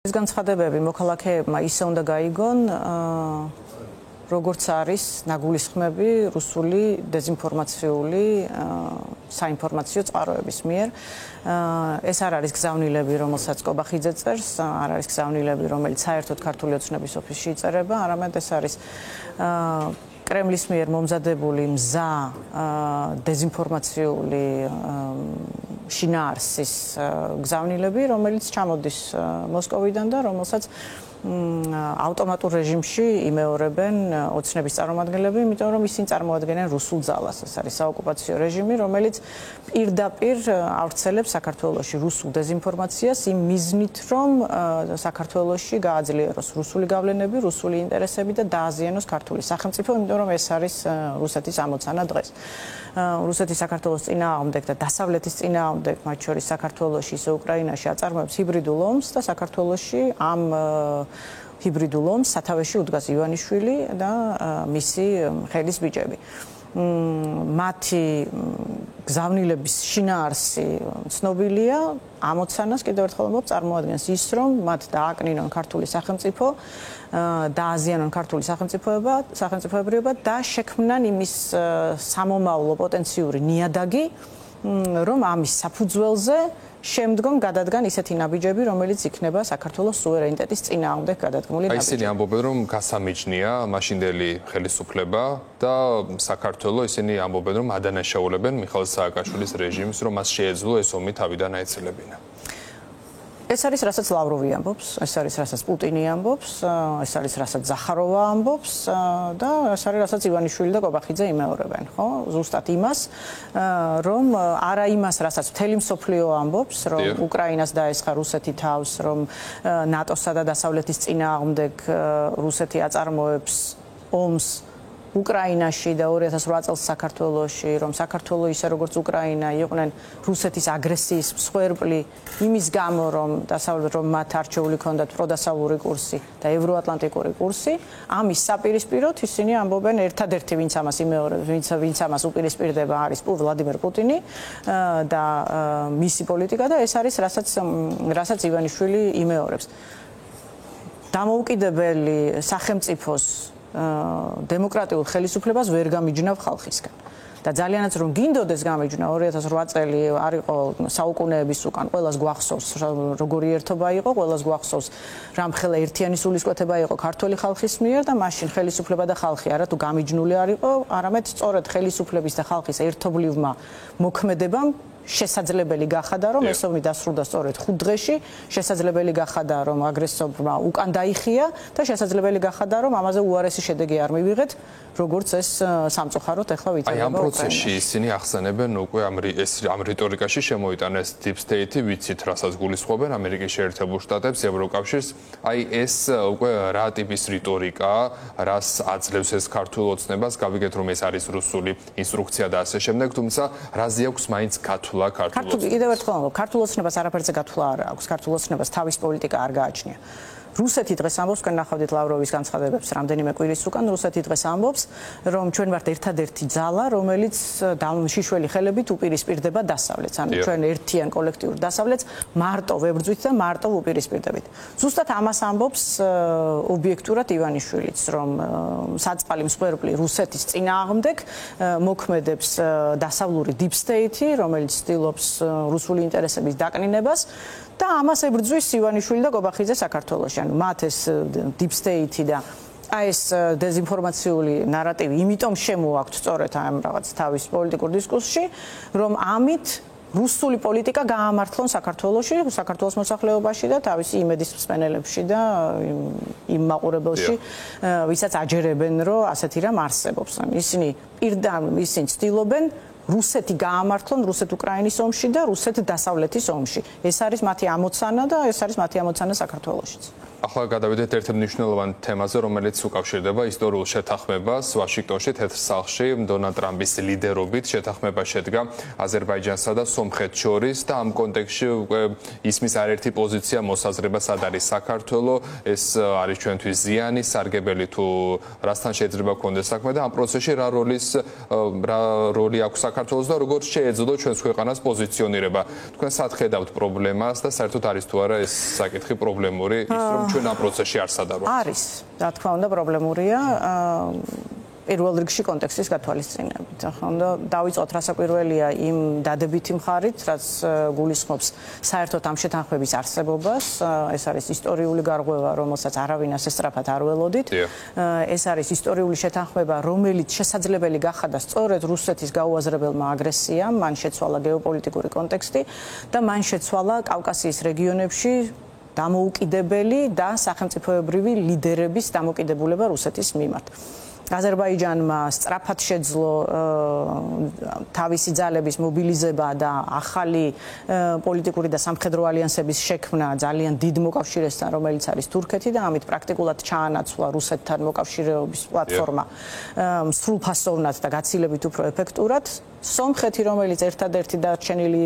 ეს განცხადებები მოქალაქეებმა ისე უნდა გაიგონ, როგორც არის ნაგულისხმები რუსული დეზინფორმაციული საინფორმაციო წყაროების მიერ. ეს არ არის გზავნილები, რომელსაც კობახიძე წერს, არ არის გზავნილები, რომელიც საერთოდ ქართული ოცნების ოფისში იწერება, არამედ ეს არის კრემლის მიერ მომზადებული მზა დეზინფორმაციული შინაარსის გზავნილები, რომელიც ჩამოდის მოსკოვიდან და რომელსაც ავტომატურ რეჟიმში იმეორებენ ოცნების წარმომადგენლები, იმიტომ რომ ისინი წარმოადგენენ რუსულ ძალას. ეს არის საოკუპაციო რეჟიმი, რომელიც პირდაპირ ავრცელებს საქართველოში რუსულ დეზინფორმაციას იმ მიზნით, რომ საქართველოში გააძლიეროს რუსული გავლენები, რუსული ინტერესები და დააზიანოს ქართული სახელმწიფო, იმიტომ რომ ეს არის რუსეთის ამოცანა დღეს. რუსეთის საქართველოს წინააღმდეგ და დასავლეთის წინააღმდეგ, მათ შორის საქართველოში, ისე უკრაინაში აწარმოებს ჰიბრიდულ ომს და საქართველოში ამ ჰიბრიდულ ომს სათავეში უდგას ივანიშვილი და მისი ხელის ბიჭები. მათი გზავნილების შინაარსი ცნობილია, ამოცანას კიდევ ერთხელ ვამბობ, წარმოადგენს ის, რომ მათ დააკნინონ ქართული სახელმწიფო, დააზიანონ ქართული სახელმწიფოებრიობა და შექმნან იმის სამომავლო პოტენციური ნიადაგი, რომ ამის საფუძველზე შემდგომ გადადგან ისეთი ნაბიჯები, რომელიც იქნება საქართველოს სუვერენიტეტის წინააღმდეგ გადადგმული ნაბიჯები. ისინი ამბობენ, რომ გასამიჯნია მაშინდელი ხელისუფლება და საქართველო, ისინი ამბობენ, რომ ადანაშაულებენ მიხეილ სააკაშვილის რეჟიმს, რომ მას შეეძლო ეს ომი თავიდან აეცილებინა. ეს არის რასაც ლავროვი ამბობს, ეს არის რასაც პუტინი ამბობს, ეს არის რასაც ზახაროვა ამბობს და ეს არის რასაც ივანიშვილი და კობახიძე იმეორებენ, ხო? ზუსტად იმას, რომ არა იმას, რასაც მთელი მსოფლიო ამბობს, რომ უკრაინას დაესხა რუსეთი თავს, რომ ნატოსა და დასავლეთის წინააღმდეგ რუსეთი აწარმოებს ომს უკრაინაში და 2008 წელს საქართველოში, რომ საქართველო ისე როგორც უკრაინა იყვნენ რუსეთის აგრესიის მსხვერპლი იმის გამო, რომ მათ არჩეული ჰქონდათ პროდასავლური კურსი და ევროატლანტიკური კურსი, ამის საპირისპიროდ ისინი ამბობენ ერთადერთი, ვინც ამას იმეორებს, ვინც ამას უპირისპირდება არის ვლადიმერ პუტინი და მისი პოლიტიკა და ეს არის რასაც ივანიშვილი იმეორებს. დამოუკიდებელი სახელმწიფოს დემოკრატიულ ხელისუფლებას ვერ გამიჯნავ ხალხისგან. და ძალიანაც რომ გინდოდეს გამიჯნა 2008 წელი არ იყო საუკუნეების უკან, ყველას გვახსოვს როგორი ერთობა იყო, ყველას გვახსოვს რამხელა ერთიანი სულისკვეთება იყო ქართული ხალხის მიერ და მაშინ ხელისუფლება და ხალხი არა თუ გამიჯნული არ იყო, არამედ სწორედ ხელისუფლების და ხალხის ერთობლივმა მოქმედებამ შესაძლებელი გახადა, რომ ეს ომი დასრულდა სწორედ 5 დღეში, შესაძლებელი გახადა, რომ აგრესორმა უკან დაიხია და შესაძლებელი გახადა, რომ ამაზე უარესი შედეგი არ მივიღეთ, როგორც ეს სამწუხაროდ ახლა ვიცავება. აი ამ პროცესში ისინი ახსენებენ უკვე ამ რიტორიკაში შემოიტანეს Deep State-ი, ვიცით, რასაც გულისხმობენ ამერიკის შეერთებულ შტატებს, ევროკავშირს. აი ეს უკვე რა ტიპის რიტორიკაა, რას აძლევს ეს ქართულ ოცნებას, გავიგეთ, რომ ეს არის რუსული ინსტრუქცია და ასე შემდეგ, თუმცა რაზე აქვს მაინც გათვლა კიდევ ერთხელ ქართულ ოცნებას არაფერზე გათვლა არ აქვს, ქართულ ოცნებას თავის პოლიტიკა არ გააჩნია. რუსეთი დღეს ამბობს, განახავდით ლავროვის განცხადებებს რამდენიმე კვირის უკან, რუსეთი დღეს ამბობს, რომ ჩვენ ვართ ერთადერთი ძალა, რომელიც შიშველი ხელებით უპირისპირდება დასავლეთს, ანუ ჩვენ ერთიან კოლექტიურ დასავლეთს მარტო ვებრძვით და მარტო უპირისპირდებით. ზუსტად ამას ამბობს ობიექტურად ივანიშვილიც, რომ საწყალი მსხვერპლი რუსეთის წინააღმდეგ მოქმედებს დასავლური Deep State-ი, რომელიც ცდილობს რუსული ინტერესების დაკნინებას და ამას ებრძვის ივანიშვილი და კობახიძე საქართველოში. ანუ მათ ეს Deep State-ი და ეს დეზინფორმაციული ნარატივი იმიტომ შემოაქვთ სწორედ ამ რაღაც თავის პოლიტიკურ დისკურსში, რომ ამით რუსული პოლიტიკა გაამართლონ საქართველოში, საქართველოს მოსახლეობაში და თავისი იმედის მსმენელებში და იმ მაყურებელში, ვისაც აჯერებენ, რომ ასეთი რამ არსებობს. ისინი ისინი ცდილობენ რუსეთი გაამართლონ რუსეთ-უკრაინის ომში და რუსეთ-დასავლეთის ომში. ეს არის მათი ამოცანა და ეს არის მათი ამოცანა საქართველოშიც. ახლა გადავიდეთ ერთ მნიშვნელოვან თემაზე, რომელიც უკავშირდება ისტორიულ შეთანხმებას ვაშინგტონში თეთრ სახლში დონალდ ტრამპის ლიდერობით შეთანხმება შედგა აზერბაიჯანსა და სომხეთს შორის და ამ კონტექსტში უკვე ისმის არაერთი პოზიცია მოსაზრება სად არის საქართველოს, ეს არის ჩვენთვის ზიანი, სარგებელი თუ რასთან შეიძლება გქონდეს საქმე და ამ პროცესში რა როლი აქვს საქართველოს და როგორ შეეძლო ჩვენს ქვეყანას პოზიციონირება. თქვენ სად ხედავთ პრობლემას და საერთოდ არის თუ არა ეს საკითხი პრობლემური ის რომ ჩვენ ამ პროცესში არ სადაროთ. არის, რა თქმა უნდა, პრობლემურია. პირველ რიგში კონტექსტის გათვალისწინებით. ახლა უნდა დავიწყოთ რასაკვირველია იმ დადებითი მხარით, რაც გულისხმობს საერთოდ ამ შეთანხმების არსებობას. ეს არის ისტორიული გარღვევა, რომელსაც არავინ ასე სწრაფად არ ველოდით. ეს არის ისტორიული შეთანხმება, რომელიც შესაძლებელი გახადა სწორედ რუსეთის გაუაზრებელმა აგრესიამ, მან შეცვალა გეოპოლიტიკური კონტექსტი და მან შეცვალა კავკასიის რეგიონებში დამოუკიდებელი და სახელმწიფოებრივი ლიდერების დამოკიდებულება რუსეთის მიმართ. აზერბაიჯანმა სწრაფად შეძლო თავისი ძალების მობილიზება და ახალი პოლიტიკური და სამხედრო ალიანსების შექმნა ძალიან დიდ მოკავშირესთან, რომელიც არის თურქეთი და ამით პრაქტიკულად ჩაანაცვლა რუსეთთან მოკავშირეობის პლატფორმა სრულფასოვნად და გაცილებით უფრო ეფექტურად. სომხეთი, რომელიც ერთადერთი დარჩენილი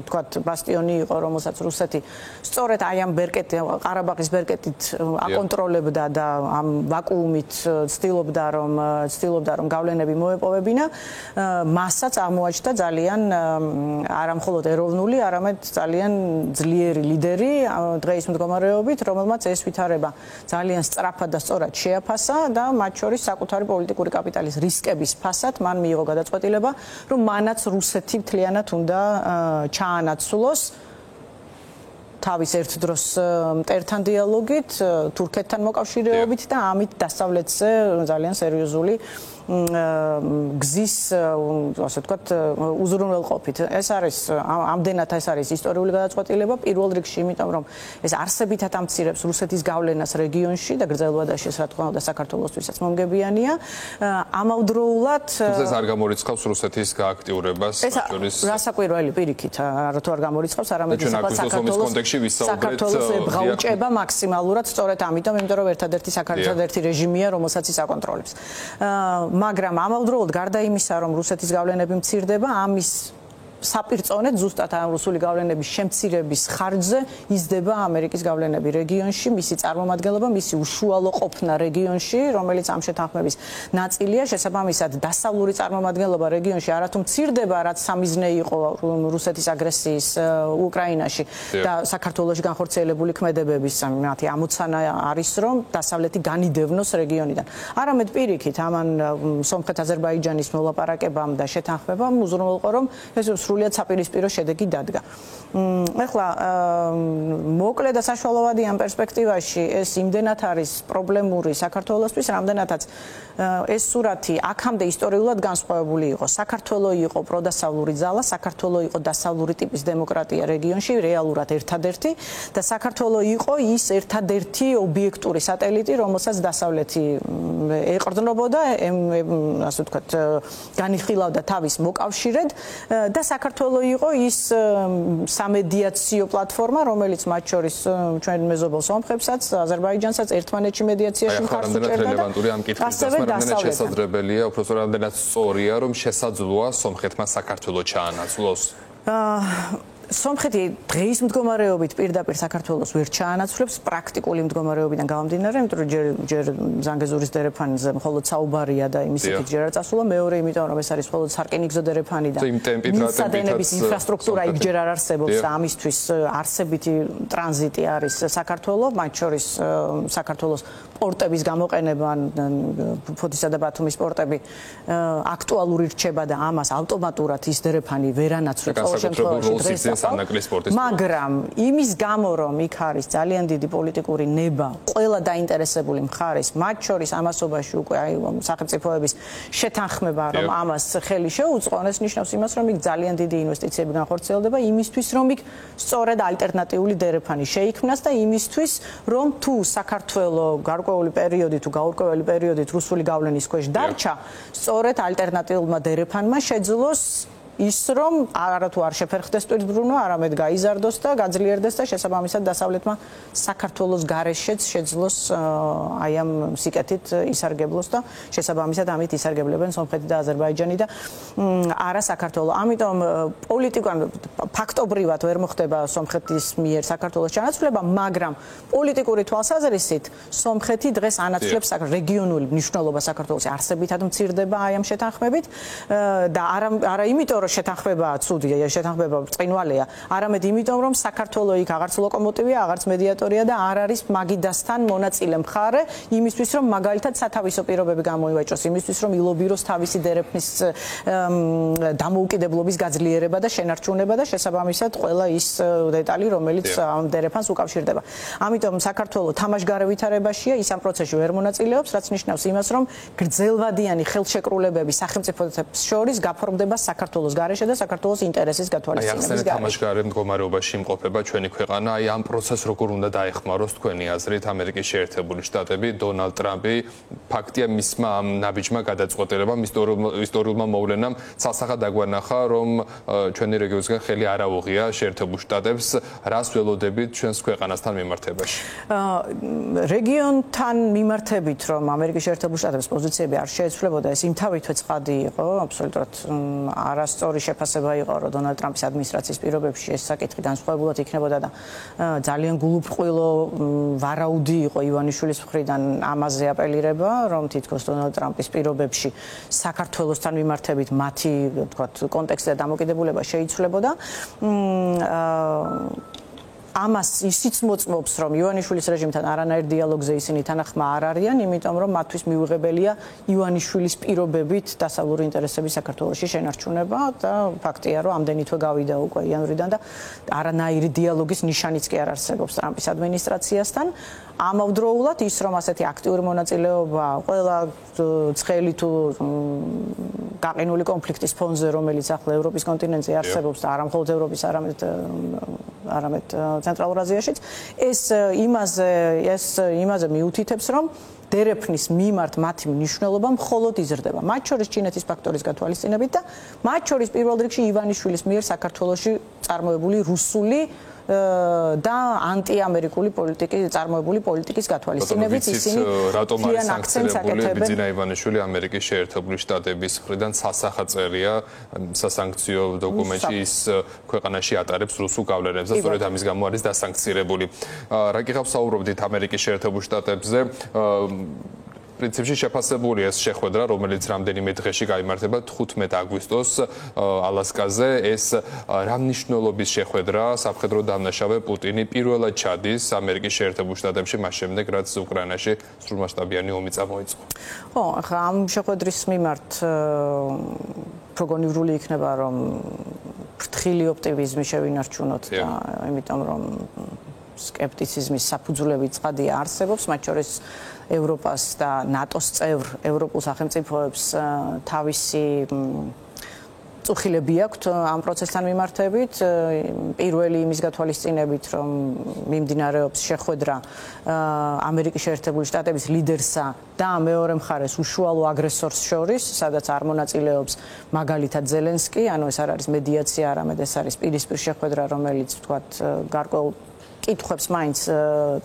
თქვათ ბასტიონი იყო, რომელსაც რუსეთი სწორედ აი ამ ყარაბაღის ბერკეტით აკონტროლებდა და ამ ვაკუუმით ცდილობდა რომ გავლენები მოეპოვებინა, მასაც აღმოაჩნდა ძალიან არა მხოლოდ ეროვნული, არამედ ძალიან ძლიერი ლიდერი დღეის მდგომარეობით, რომელმაც ეს ვითარება ძალიან სწრაფად და სწორად შეაფასა და მათ შორის საკუთარი პოლიტიკური კაპიტალის რისკების ფასად მან მიიღო გადაწყვეტილება, რომ მანაც რუსეთი მთლიანად უნდა ჩაანაცვლოს თავის ერთ დროს მტერთან დიალოგით, თურქეთთან მოკავშირეობით და ამით დასავლეთზე ძალიან სერიოზული გზის, ასე ვთქვათ, უზრუნველყოფით. ეს არის ამდენად ეს არის ისტორიული გადაწყვეტილება პირველ რიგში, იმიტომ რომ ეს არსებითად ამცირებს რუსეთის გავლენას რეგიონში და გრძელვადაში ეს რა თქმა უნდა საქართველოსთვისაც მომგებიანია. ამავდროულად ეს არ გამორიცხავს რუსეთის გააქტიურებას შორის რასაკვირველი პირიქით, თუ არ გამორიცხავს, არამედ საქართველოს ებღაუჭება მაქსიმალურად სწორედ ამიტომ, იმიტომ რომ ერთადერთი რეჟიმია, რომელსაც ის აკონტროლებს. მაგრამ ამავდროულად გარდა იმისა, რომ რუსეთის გავლენები მცირდება, ამის საპირწონედ ზუსტად ამ რუსული გავლენების შემცირების ხარჯზე იზრდება ამერიკის გავლენები რეგიონში, მისი წარმომადგენლობა, მისი უშუალო ყოფნა რეგიონში, რომელიც ამ შეთანხმების ნაწილია. შესაბამისად, დასავლური წარმომადგენლობა რეგიონში არათუ მცირდება, რაც სამიზნე იყო რუსეთის აგრესიის უკრაინაში და საქართველოში განხორციელებული ქმედებების მათი ამოცანა არის, რომ დასავლეთი განიდევნოს რეგიონიდან. არამედ პირიქით, ამან სომხეთ-აზერბაიჯანის მოლაპარაკებამ და შეთანხმებამ უზრუნველყო, რომ ეს სრულიად საპირისპირო შედეგი დადგა. ეხლა მოკლე და საშუალოვადი ამ პერსპექტივაში ეს იმდენად არის პრობლემური საქართველოსთვის, რამდენადაც ეს სურათი აქამდე ისტორიულად განსხვავებული იყო. საქართველოს იყო პროდასავლური ძალა, საქართველოს იყო დასავლური ტიპის დემოკრატია რეგიონში, რეალურად ერთადერთი და საქართველოს იყო ის ერთადერთი ობიექტური სატელიტი, რომელსაც დასავლეთი ეყრდნობოდა, ასე ვთქვათ, განიხილავდა თავის მოკავშირედ და საქართველოს იყო ის სამედიაციო პლატფორმა, რომელიც მათ შორის ჩვენ მეზობელ სომხებსაც, აზერბაიჯანსაც ერთმანეთში მედიაციაში მხარს უჭერდა. რელევანტური ამ კითხვის დასმარამდენად შესაძლებელია, უბრალოდ რამდენად სწორია, რომ შესაძლოა სომხეთმა საქართველოს ჩაანაცვლოს. სომხეთი დღეის მდგომარეობით პირდაპირ საქართველოს ვერ ჩაანაცვლებს პრაქტიკული მდგომარეობიდან გამომდინარე, იმიტომ რომ ჯერ ზანგეზურის დერეფანზე მხოლოდ საუბარია და იმის იქით ჯერ არ წასულა, მეორე იმიტომ რომ ეს არის მხოლოდ სარკინიგზო დერეფანი და მიწადენების ინფრასტრუქტურა იქ ჯერ არ არსებობს და ამისთვის არსებითი ტრანზიტი არის საქართველოს, მათ შორის საქართველოს პორტების გამოყენება, ფოთისა და ბათუმის პორტები აქტუალური რჩება და ამას ავტომატურად ის დერეფანი ვერ ანაცვლებს ყოველ შემთხვევაში დღეს. მაგრამ იმის გამო, რომ იქ არის ძალიან დიდი პოლიტიკური ნება, ყველა დაინტერესებული მხარის, მათ შორის ამასობაში უკვე აი სახელმწიფოების შეთანხმება, რომ ამას ხელი შეუწყონ, ეს ნიშნავს იმას, რომ იქ ძალიან დიდი ინვესტიციები განხორციელდება იმისთვის, რომ იქ სწორედ ალტერნატიული დერეფანი შეიქმნას და იმისთვის, რომ თუ საქართველოს გარკვეული პერიოდი თუ გაურკვეველი პერიოდით რუსული გავლენის ქვეშ დარჩა, სწორედ ალტერნატიულმა დერეფანმა შეძლოს ის რომ არათუ არ შეფერხდეს ტვირთბრუნვა, არამედ გაიზარდოს და გაძლიერდეს და შესაბამისად დასავლეთმა საქართველოს გარეშეც შეძლოს აი ამ სიკეთით ისარგებლოს და შესაბამისად ამით ისარგებლებენ სომხეთი და აზერბაიჯანი და არა საქართველო. ამიტომ პოლიტიკურად ფაქტობრივად ვერ მოხდება სომხეთის მიერ საქართველოს ჩანაცვლება, მაგრამ პოლიტიკური თვალსაზრისით სომხეთი დღეს ანაცვლებს რეგიონული მნიშვნელობა საქართველოს არსებითად მცირდება აი ამ შეთანხმებით და არა იმიტომ რომ შეთანხმებაა ცუდია, შეთანხმება ბრწყინვალეა, არამედ იმიტომ რომ საქართველოს იქ აღარც ლოკომოტივია, აღარც მედიატორია და არ არის მაგიდასთან მონაწილე მხარე იმისთვის რომ მაგალითად სათავისო პირობები გამოივაჭროს, იმისთვის რომ ილობიროს თავისი დერეფნის დამოუკიდებლობის გაძლიერება და შენარჩუნება და შესაბამისად ყველა ის დეტალი რომელიც ამ დერეფანს უკავშირდება. ამიტომ საქართველოს თამაშგარე ვითარებაშია, ის ამ პროცესში ვერ მონაწილეობს, რაც ნიშნავს იმას რომ გრძელვადიანი ხელშეკრულებები სახელმწიფოებს შორის გაფორმდება საქართველოს გარეშე და საქართველოს ინტერესის გათვალისწინების გარეშე. თამაშგარე მდგომარეობაში იმყოფება ჩვენი ქვეყანა, აი ამ პროცესს როგორ უნდა დაეხმაროს თქვენი აზრით ამერიკის შეერთებული შტატები, დონალდ ტრამპი, ფაქტია მისმა ამ ნაბიჯმა გადაწყვეტილებამ ისტორიულმა მოვლენამ სასახად დაგვანახა, რომ ჩვენი რეგიონისგან ხელი არ აუღია შეერთებულ შტატებს, რას ველოდებით ჩვენს ქვეყანასთან მიმართებაში. რეგიონთან მიმართებით, რომ ამერიკის შეერთებულ შტატების პოზიციები არ შეეცვლებოდა, ეს იმთავითვე ცხადი იყო, აბსოლუტურად არასწორი შეფასება იყო, რომ დონალდ ტრამპის ადმინისტრაციის პირობებში ეს საკითხი განსხვავებულად იქნებოდა და ძალიან გულუბრყვილო ვარაუდი იყო ივანიშვილის მხრიდან ამაზე აპელირება, რომ თითქოს დონალდ ტრამპის პირობებში საქართველოსთან მიმართებით მათი, ვთქვათ, კონტექსტი და დამოკიდებულება შეიცვლებოდა. ამას ისიც მოწმობს, რომ ივანიშვილის რეჟიმთან არანაირ დიალოგზე ისინი თანახმა არ არიან, იმიტომ რომ მათთვის მიუღებელია ივანიშვილის პირობებით დასავლური ინტერესები საქართველოში შენარჩუნება და ფაქტია, რომ ამდენი თვე გავიდა უკვე იანვრიდან და არანაირი დიალოგის ნიშანიც კი არ არსებობს ტრამპის ადმინისტრაციასთან. ამავდროულად ის რომ ასეთი აქტიური მონაწილეობა ყველა ცხელი თუ გაყინული კონფლიქტის ფონზე, რომელიც ახლა ევროპის კონტინენტზე არსებობს და არა მხოლოდ ევროპის, არამედ ცენტრალურ აზიაშიც, ეს იმაზე მიუთითებს, რომ დერეფნის მიმართ მათი მნიშვნელობა მხოლოდ იზრდება. მათ შორის ჩინეთის ფაქტორის გათვალისწინებით და მათ შორის პირველ რიგში ივანიშვილის მიერ საქართველოში წარმოებული რუსული და ანტიამერიკული წარმოებული პოლიტიკის გათვალისწინებით ისინი რატომ არის სანქცირებული ბიძინა ივანიშვილი ამერიკის შეერთებული შტატების მხრიდან სასახაწერია სასანქციო დოკუმენტში ის ქვეყანაში ატარებს რუსულ გავლენებს და სწორედ ამის გამო არის დასანქცირებული. რა გიხავს საუბრობდით ამერიკის შეერთებულ შტატებზე პრინციპში შეფასებული ეს შეხვედრა, რომელიც რამდენიმე დღეში გაიმართება 15 აგვისტოს ალასკაზე, ეს რა მნიშვნელობის შეხვედრა სამხედრო დამნაშავე პუტინი პირველად ჩადის ამერიკის შეერთებულ შტატებში მას შემდეგ, რაც უკრაინაში სრულმასშტაბიანი ომი წამოიწყო. ხო, ახლა ამ შეხვედრის მიმართ პროგნოზირებული იქნება, რომ ფრთხილი ოპტიმიზმი შევინარჩუნოთ და იმიტომ რომ სკეპტიციზმის საფუძვლები ცხადია არსებობს, მათ შორის ევროპას და ნატოს წევრ ევროპულ სახელმწიფოებს თავისი წუხილები აქვთ ამ პროცესთან მიმართებით. პირველი იმის გათვალისწინებით, რომ მიმდინარეობს შეხვედრა ამერიკის შეერთებული შტატების ლიდერსა და მეორე მხარეს უშუალო აგრესორს შორის, სადაც არ მონაწილეობს მაგალითად ზელენსკი, ანუ ეს არ არის მედიაცია, არამედ ეს არის პირისპირ შეხვედრა, რომელიც ვთქვათ გარკვეულ კითხვებს მაინც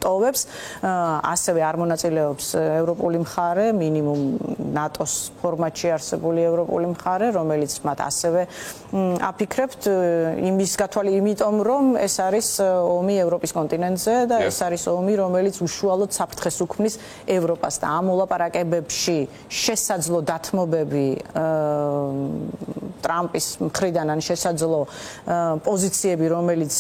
ტოვებს, ასევე არ მონაწილეობს ევროპული მხარე, მინიმუმ ნატოს ფორმატში არსებული ევროპული მხარე, რომელიც მათ ასევე აფიქრებთ იმიტომ რომ ეს არის ომი ევროპის კონტინენტზე და ეს არის ომი, რომელიც უშუალოდ საფრთხეს უქმნის ევროპას და ამ მოლაპარაკებებში შესაძლო დათმობები ტრამპის მხრიდან ან შესაძლო პოზიციები, რომელიც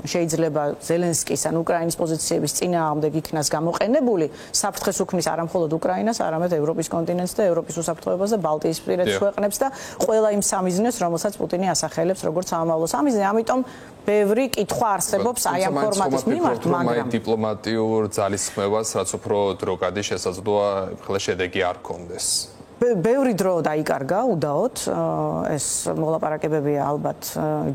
შეიძლება ზელენსკის ან უკრაინის პოზიციების წინააღმდეგ იქნას გამოყენებული, საფრთხეს უქმნის არა მხოლოდ უკრაინას, არამედ ევროპის კონტინენტს და ევროპის უსაფრთხოებას და ბალტიისპირეთის ქვეყნებს და ყველა იმ სამიზნეს, რომელსაც პუტინი ასახელებს როგორც სამომავლო სამიზნე. ამიტომ ბევრი კითხვა არსებობს აი ამ ფორმატის მიმართ, მაგრამ დიპლომატიურ ძალისხმევას, რაც უფრო დრო გადის, შესაძლოა ხელშედეგი არ კონდეს. ბევრი დრო დაიკარგა უდაოდ ეს მოლაპარაკებები ალბათ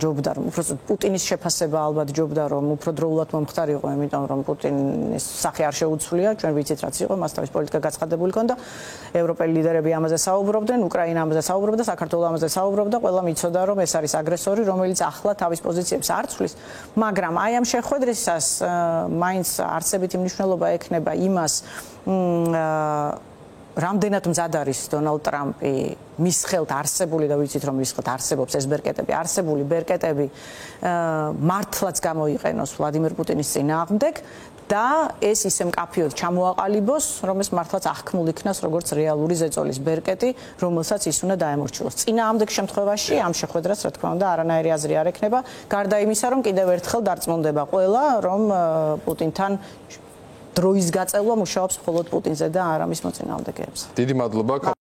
ჯობდა რომ უბრალოდ პუტინის შეფასება ალბათ ჯობდა რომ უფრო დროულად მომხდარიყო იმიტომ რომ პუტინის სახე არ შეუცვლია ჩვენ ვიცით რაც იყო მას თავის პოლიტიკა გაცხადებული ჰქონდა ევროპელი ლიდერები ამაზე საუბრობდნენ უკრაინა ამაზე საუბრობდა საქართველო ამაზე საუბრობდა ყველამ იცოდა რომ ეს არის აგრესორი რომელიც ახლა თავის პოზიციებს არ ცვლის მაგრამ აი ამ შეხვედრისას მაინც არსებითი მნიშვნელობა ექნება იმას რამდენად მზად არის დონალდ ტრამპი მის ხელთ არსებული და ვიცით რომ მის ხელთ არსებობს ეს ბერკეტები არსებული ბერკეტები მართლაც გამოიყენოს ვლადიმერ პუტინის წინააღმდეგ და ეს ისე მკაფიოდ ჩამოაყალიბოს რომ ეს მართლაც აღქმულ იქნას როგორც რეალური ზეწოლის ბერკეტი რომელსაც ის უნდა დაემორჩილოს წინააღმდეგ შემთხვევაში ამ შეხვედრას რა თქმა უნდა არანაირი აზრი არ ექნება გარდა იმისა რომ კიდევ ერთხელ დარწმუნდება ყველა რომ პუტინთან დროის გაწევა მუშაობს მხოლოდ პუტინზე და არა მის მოწინააღმდეგეებზე. დიდი მადლობა